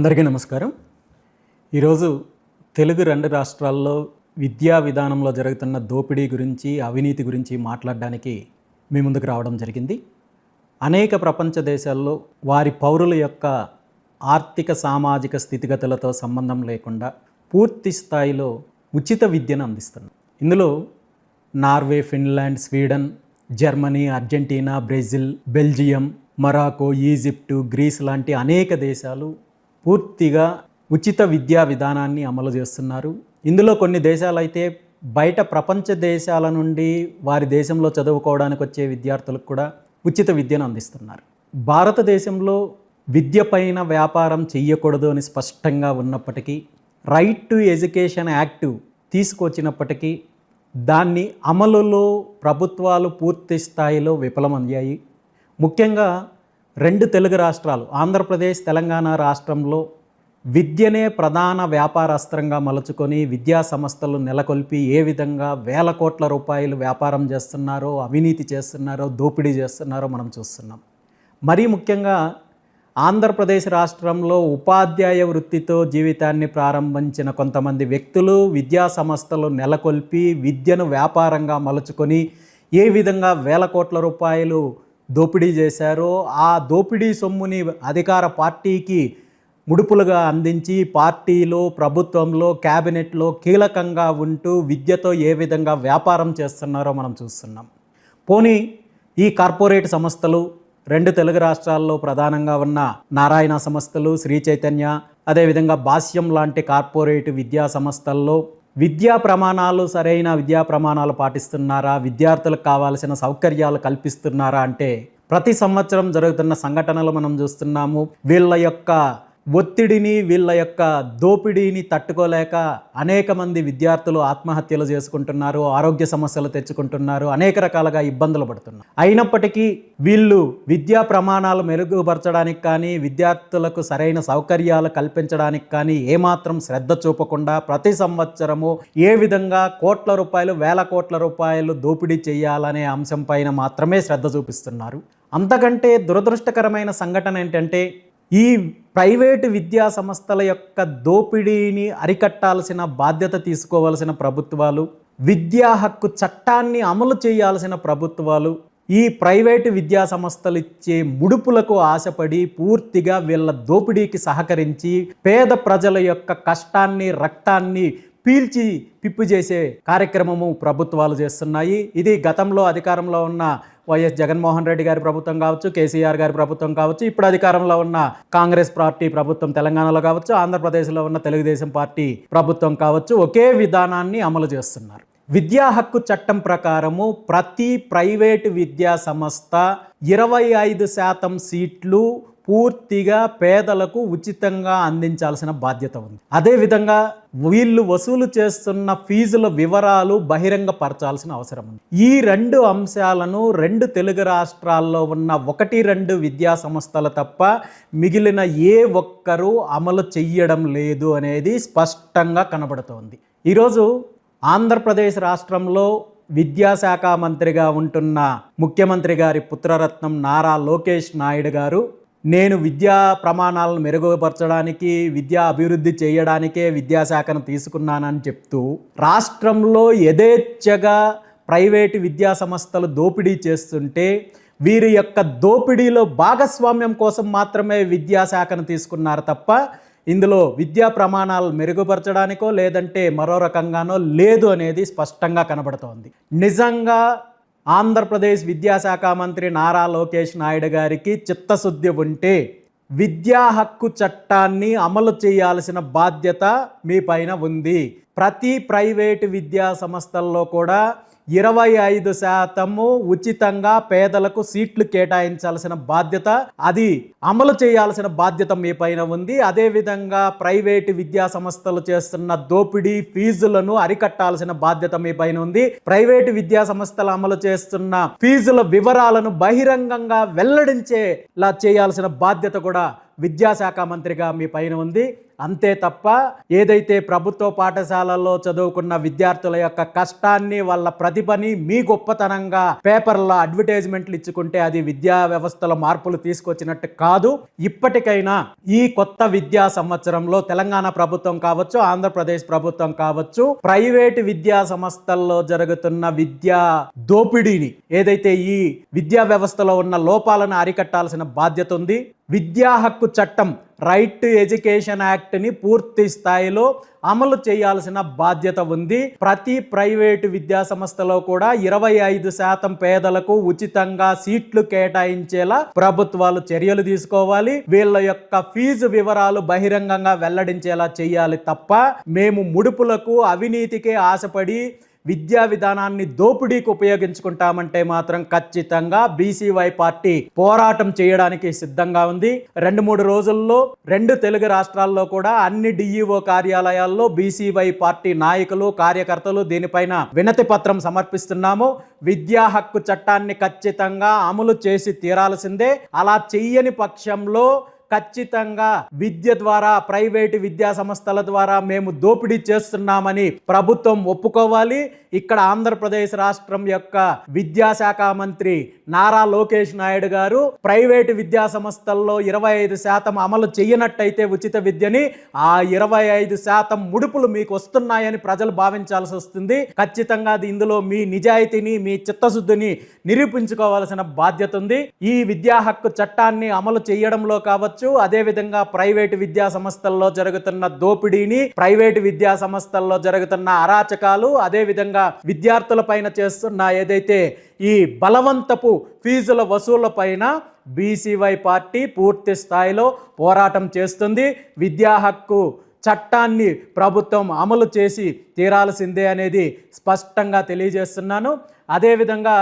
అందరికీ నమస్కారం. ఈరోజు తెలుగు రెండు రాష్ట్రాల్లో విద్యా విధానంలో జరుగుతున్న దోపిడీ గురించి, అవినీతి గురించి మాట్లాడడానికి మీ ముందుకు రావడం జరిగింది. అనేక ప్రపంచ దేశాల్లో వారి పౌరుల యొక్క ఆర్థిక సామాజిక స్థితిగతులతో సంబంధం లేకుండా పూర్తి స్థాయిలో ఉచిత విద్యను అందిస్తున్నారు. ఇందులో Norway, Finland, Sweden, Germany, Argentina, Brazil, Belgium, Morocco, Egypt, Greece లాంటి అనేక దేశాలు పూర్తిగా ఉచిత విద్యా విధానాన్ని అమలు చేస్తున్నారు. ఇందులో కొన్ని దేశాలు అయితే బయట ప్రపంచ దేశాల నుండి వారి దేశంలో చదువుకోవడానికి వచ్చే విద్యార్థులకు కూడా ఉచిత విద్యను అందిస్తున్నారు. భారతదేశంలో విద్య పైన వ్యాపారం చెయ్యకూడదు అని స్పష్టంగా ఉన్నప్పటికీ, రైట్ టు ఎడ్యుకేషన్ యాక్ట్ తీసుకొచ్చినప్పటికీ దాన్ని అమలులో ప్రభుత్వాలు పూర్తి స్థాయిలో విఫలమయ్యాయి. ముఖ్యంగా రెండు తెలుగు రాష్ట్రాలు, ఆంధ్రప్రదేశ్, తెలంగాణ రాష్ట్రంలో విద్యనే ప్రధాన వ్యాపారాస్త్రంగా మలుచుకొని విద్యా సంస్థలు నెలకొల్పి ఏ విధంగా వేల కోట్ల రూపాయలు వ్యాపారం చేస్తున్నారో, అవినీతి చేస్తున్నారో, దోపిడీ చేస్తున్నారో మనం చూస్తున్నాం. మరీ ముఖ్యంగా ఆంధ్రప్రదేశ్ రాష్ట్రంలో ఉపాధ్యాయ వృత్తితో జీవితాన్ని ప్రారంభించిన కొంతమంది వ్యక్తులు విద్యా సంస్థలు నెలకొల్పి విద్యను వ్యాపారంగా మలుచుకొని ఏ విధంగా వేల కోట్ల రూపాయలు దోపిడీ చేశారో, ఆ దోపిడీ సొమ్ముని అధికార పార్టీకి ముడుపులుగా అందించి పార్టీలో, ప్రభుత్వంలో, క్యాబినెట్లో కీలకంగా ఉంటూ విద్యతో ఏ విధంగా వ్యాపారం చేస్తున్నారో మనం చూస్తున్నాం. పోనీ ఈ కార్పొరేట్ సంస్థలు రెండు తెలుగు రాష్ట్రాల్లో ప్రధానంగా ఉన్న నారాయణ సంస్థలు, శ్రీ చైతన్య, అదేవిధంగా భాష్యం లాంటి కార్పొరేట్ విద్యా సంస్థల్లో విద్యా ప్రమాణాలు, సరైన విద్యా ప్రమాణాలు పాటిస్తున్నారా, విద్యార్థులకు కావాల్సిన సౌకర్యాలు కల్పిస్తున్నారా అంటే ప్రతి సంవత్సరం జరుగుతున్న సంఘటనలు మనం చూస్తున్నాము. వీళ్ళ యొక్క ఒత్తిడిని, వీళ్ళ యొక్క దోపిడీని తట్టుకోలేక అనేక మంది విద్యార్థులు ఆత్మహత్యలు చేసుకుంటున్నారు, ఆరోగ్య సమస్యలు తెచ్చుకుంటున్నారు, అనేక రకాలుగా ఇబ్బందులు పడుతున్నారు. అయినప్పటికీ వీళ్ళు విద్యా ప్రమాణాలు మెరుగుపరచడానికి కానీ, విద్యార్థులకు సరైన సౌకర్యాలు కల్పించడానికి కానీ ఏమాత్రం శ్రద్ధ చూపకుండా ప్రతి సంవత్సరము ఏ విధంగా కోట్ల రూపాయలు, వేల కోట్ల రూపాయలు దోపిడీ చేయాలనే అంశం పైన మాత్రమే శ్రద్ధ చూపిస్తున్నారు. అంతకంటే దురదృష్టకరమైన సంఘటన ఏంటంటే, ఈ ప్రైవేటు విద్యా సంస్థల యొక్క దోపిడీని అరికట్టాల్సిన బాధ్యత తీసుకోవాల్సిన ప్రభుత్వాలు, విద్యా హక్కు చట్టాన్ని అమలు చేయాల్సిన ప్రభుత్వాలు ఈ ప్రైవేటు విద్యా సంస్థలు ఇచ్చే ముడుపులకు ఆశపడి పూర్తిగా వీళ్ళ దోపిడీకి సహకరించి పేద ప్రజల యొక్క కష్టాన్ని, రక్తాన్ని పీల్చి పిప్పు చేసే కార్యక్రమము ప్రభుత్వాలు చేస్తున్నాయి. ఇది గతంలో అధికారంలో ఉన్న వైఎస్ జగన్మోహన్ రెడ్డి గారి ప్రభుత్వం కావచ్చు, కేసీఆర్ గారి ప్రభుత్వం కావచ్చు, ఇప్పుడు అధికారంలో ఉన్న కాంగ్రెస్ పార్టీ ప్రభుత్వం తెలంగాణలో కావచ్చు, ఆంధ్రప్రదేశ్లో ఉన్న తెలుగుదేశం పార్టీ ప్రభుత్వం కావచ్చు, ఒకే విధానాన్ని అమలు చేస్తున్నారు. విద్యా హక్కు చట్టం ప్రకారము ప్రతి ప్రైవేటు విద్యా సంస్థ 25% సీట్లు పూర్తిగా పేదలకు ఉచితంగా అందించాల్సిన బాధ్యత ఉంది. అదేవిధంగా వీళ్ళు వసూలు చేస్తున్న ఫీజుల వివరాలు బహిరంగపరచాల్సిన అవసరం ఉంది. ఈ రెండు అంశాలను రెండు తెలుగు రాష్ట్రాల్లో ఉన్న 1-2 విద్యా సంస్థలు తప్ప మిగిలిన ఏ ఒక్కరూ అమలు చెయ్యడం లేదు అనేది స్పష్టంగా కనబడుతోంది. ఈరోజు ఆంధ్రప్రదేశ్ రాష్ట్రంలో విద్యాశాఖ మంత్రిగా ఉంటున్న ముఖ్యమంత్రి గారి పుత్రరత్నం నారా లోకేష్ నాయుడు గారు, నేను విద్యా ప్రమాణాలను మెరుగుపరచడానికి, విద్యా అభివృద్ధి చేయడానికే విద్యాశాఖను తీసుకున్నానని చెప్తూ రాష్ట్రంలో యథేచ్ఛగా ప్రైవేటు విద్యా సంస్థలు దోపిడీ చేస్తుంటే వీరి యొక్క దోపిడీలో భాగస్వామ్యం కోసం మాత్రమే విద్యాశాఖను తీసుకున్నారు తప్ప ఇందులో విద్యా ప్రమాణాలు మెరుగుపరచడానికో లేదంటే మరో రకంగానో లేదు అనేది స్పష్టంగా కనబడుతోంది. నిజంగా ఆంధ్రప్రదేశ్ విద్యాశాఖ మంత్రి నారా లోకేష్ నాయుడు గారికి చిత్తశుద్ధి ఉంటే విద్యా హక్కు చట్టాన్ని అమలు చేయాల్సిన బాధ్యత మీ పైన ఉంది. ప్రతి ప్రైవేటు విద్యా సంస్థల్లో కూడా 25% ఉచితంగా పేదలకు సీట్లు కేటాయించాల్సిన బాధ్యత, అది అమలు చేయాల్సిన బాధ్యత మీ పైన ఉంది. అదేవిధంగా ప్రైవేటు విద్యా సంస్థలు చేస్తున్న దోపిడీ ఫీజులను అరికట్టాల్సిన బాధ్యత మీ పైన ఉంది. ప్రైవేటు విద్యా సంస్థలు అమలు చేస్తున్న ఫీజుల వివరాలను బహిరంగంగా వెల్లడించేలా చేయాల్సిన బాధ్యత కూడా విద్యాశాఖ మంత్రిగా మీ పైన ఉంది. అంతే తప్ప ఏదైతే ప్రభుత్వ పాఠశాలల్లో చదువుకున్న విద్యార్థుల యొక్క కష్టాన్ని, వాళ్ళ ప్రతిభని మీ గొప్పతనంగా పేపర్లో అడ్వర్టైజ్మెంట్లు ఇచ్చుకుంటే అది విద్యా వ్యవస్థలో మార్పులు తీసుకొచ్చినట్టు కాదు. ఇప్పటికైనా ఈ కొత్త విద్యా సంవత్సరంలో తెలంగాణ ప్రభుత్వం కావచ్చు, ఆంధ్రప్రదేశ్ ప్రభుత్వం కావచ్చు, ప్రైవేటు విద్యా సంస్థల్లో జరుగుతున్న విద్యా దోపిడీని, ఏదైతే ఈ విద్యా వ్యవస్థలో ఉన్న లోపాలను అరికట్టాల్సిన బాధ్యత ఉంది. విద్యా హక్కు చట్టం, రైట్ టు ఎడ్యుకేషన్ యాక్ట్ని పూర్తి స్థాయిలో అమలు చేయాల్సిన బాధ్యత ఉంది. ప్రతి ప్రైవేటు విద్యా సంస్థలో కూడా 25% పేదలకు ఉచితంగా సీట్లు కేటాయించేలా ప్రభుత్వాలు చర్యలు తీసుకోవాలి. వీళ్ళ యొక్క ఫీజు వివరాలు బహిరంగంగా వెల్లడించేలా చేయాలి తప్ప మేము ముడుపులకు, అవినీతికే ఆశపడి విద్యా విధానాన్ని దోపిడీకి ఉపయోగించుకుంటామంటే మాత్రం ఖచ్చితంగా బీసీవై పార్టీ పోరాటం చేయడానికి సిద్ధంగా ఉంది. 2-3 రోజుల్లో 2 తెలుగు రాష్ట్రాల్లో కూడా అన్ని డిఈఓ కార్యాలయాల్లో బీసీవై పార్టీ నాయకులు, కార్యకర్తలు దీనిపైన వినతి పత్రం సమర్పిస్తున్నాము. విద్యా హక్కు చట్టాన్ని ఖచ్చితంగా అమలు చేసి తీరాల్సిందే. అలా చెయ్యని పక్షంలో ఖచ్చితంగా విద్య ద్వారా, ప్రైవేటు విద్యా సంస్థల ద్వారా మేము దోపిడీ చేస్తున్నామని ప్రభుత్వం ఒప్పుకోవాలి. ఇక్కడ ఆంధ్రప్రదేశ్ రాష్ట్రం యొక్క విద్యాశాఖ మంత్రి నారా లోకేష్ నాయుడు గారు ప్రైవేటు విద్యా సంస్థల్లో 25% అమలు చేయనట్టయితే ఉచిత విద్యని, ఆ 25% ముడుపులు మీకు వస్తున్నాయని ప్రజలు భావించాల్సి వస్తుంది. ఖచ్చితంగా ఇందులో మీ నిజాయితీని, మీ చిత్తశుద్ధిని నిరూపించుకోవాల్సిన బాధ్యత ఉంది. ఈ విద్యా హక్కు చట్టాన్ని అమలు చేయడంలో కావచ్చు, అదేవిధంగా ప్రైవేటు విద్యా సంస్థల్లో జరుగుతున్న దోపిడీని, ప్రైవేటు విద్యా సంస్థల్లో జరుగుతున్న అరాచకాలు, అదేవిధంగా విద్యార్థుల పైన చేస్తున్న ఏదైతే ఈ బలవంతపు ఫీజుల వసూళ్ల పైన బీసీవై పార్టీ పూర్తి స్థాయిలో పోరాటం చేస్తుంది. విద్యా హక్కు చట్టాన్ని ప్రభుత్వం అమలు చేసి తీరాల్సిందే అనేది స్పష్టంగా తెలియజేస్తున్నాను. అదేవిధంగా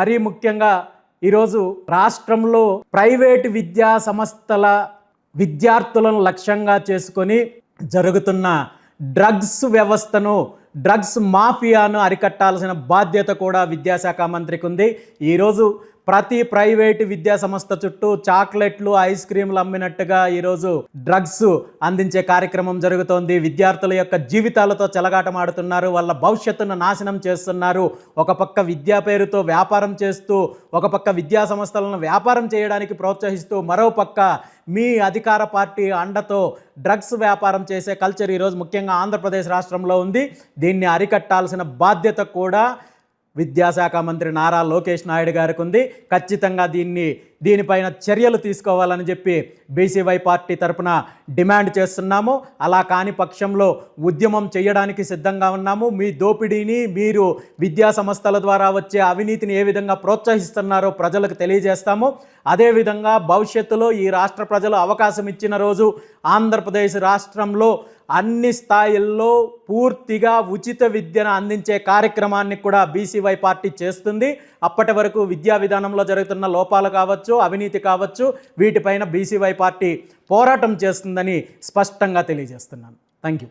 మరీ ముఖ్యంగా ఈరోజు రాష్ట్రంలో ప్రైవేటు విద్యా సంస్థల విద్యార్థులను లక్ష్యంగా చేసుకొని జరుగుతున్న డ్రగ్స్ వ్యవస్థను, డ్రగ్స్ మాఫియాను అరికట్టాల్సిన బాధ్యత కూడా విద్యాశాఖ మంత్రికి ఉంది. ఈరోజు ప్రతి ప్రైవేటు విద్యా సంస్థ చుట్టూ చాక్లెట్లు, ఐస్ క్రీంలు అమ్మినట్టుగా ఈరోజు డ్రగ్స్ అందించే కార్యక్రమం జరుగుతోంది. విద్యార్థుల యొక్క జీవితాలతో చెలగాటమాడుతున్నారు, వాళ్ళ భవిష్యత్తును నాశనం చేస్తున్నారు. ఒక పక్క విద్యా పేరుతో వ్యాపారం చేస్తూ, ఒక పక్క విద్యా సంస్థలను వ్యాపారం చేయడానికి ప్రోత్సహిస్తూ, మరో పక్క మీ అధికార పార్టీ అండతో డ్రగ్స్ వ్యాపారం చేసే కల్చర్ ఈరోజు ముఖ్యంగా ఆంధ్రప్రదేశ్ రాష్ట్రంలో ఉంది. దీన్ని అరికట్టాల్సిన బాధ్యత కూడా విద్యాశాఖ మంత్రి నారా లోకేష్ నాయుడు గారికి ఉంది. ఖచ్చితంగా దీనిపైన చర్యలు తీసుకోవాలని చెప్పి బీసీవై పార్టీ తరపున డిమాండ్ చేస్తున్నాము. అలా కాని పక్షంలో ఉద్యమం చేయడానికి సిద్ధంగా ఉన్నాము. మీ దోపిడీని, మీరు విద్యా సంస్థల ద్వారా వచ్చే అవినీతిని ఏ విధంగా ప్రోత్సహిస్తున్నారో ప్రజలకు తెలియజేస్తాము. అదేవిధంగా భవిష్యత్తులో ఈ రాష్ట్ర ప్రజలు అవకాశం ఇచ్చిన రోజు ఆంధ్రప్రదేశ్ రాష్ట్రంలో అన్ని స్థాయిల్లో పూర్తిగా ఉచిత విద్యను అందించే కార్యక్రమాన్ని కూడా బీసీవై పార్టీ చేస్తుంది. అప్పటి వరకు విద్యా విధానంలో జరుగుతున్న లోపాలు కావచ్చు, అవినీతి కావచ్చు, వీటిపైన బీసీవై పార్టీ పోరాటం చేస్తుందని స్పష్టంగా తెలియజేస్తున్నాను. Thank you.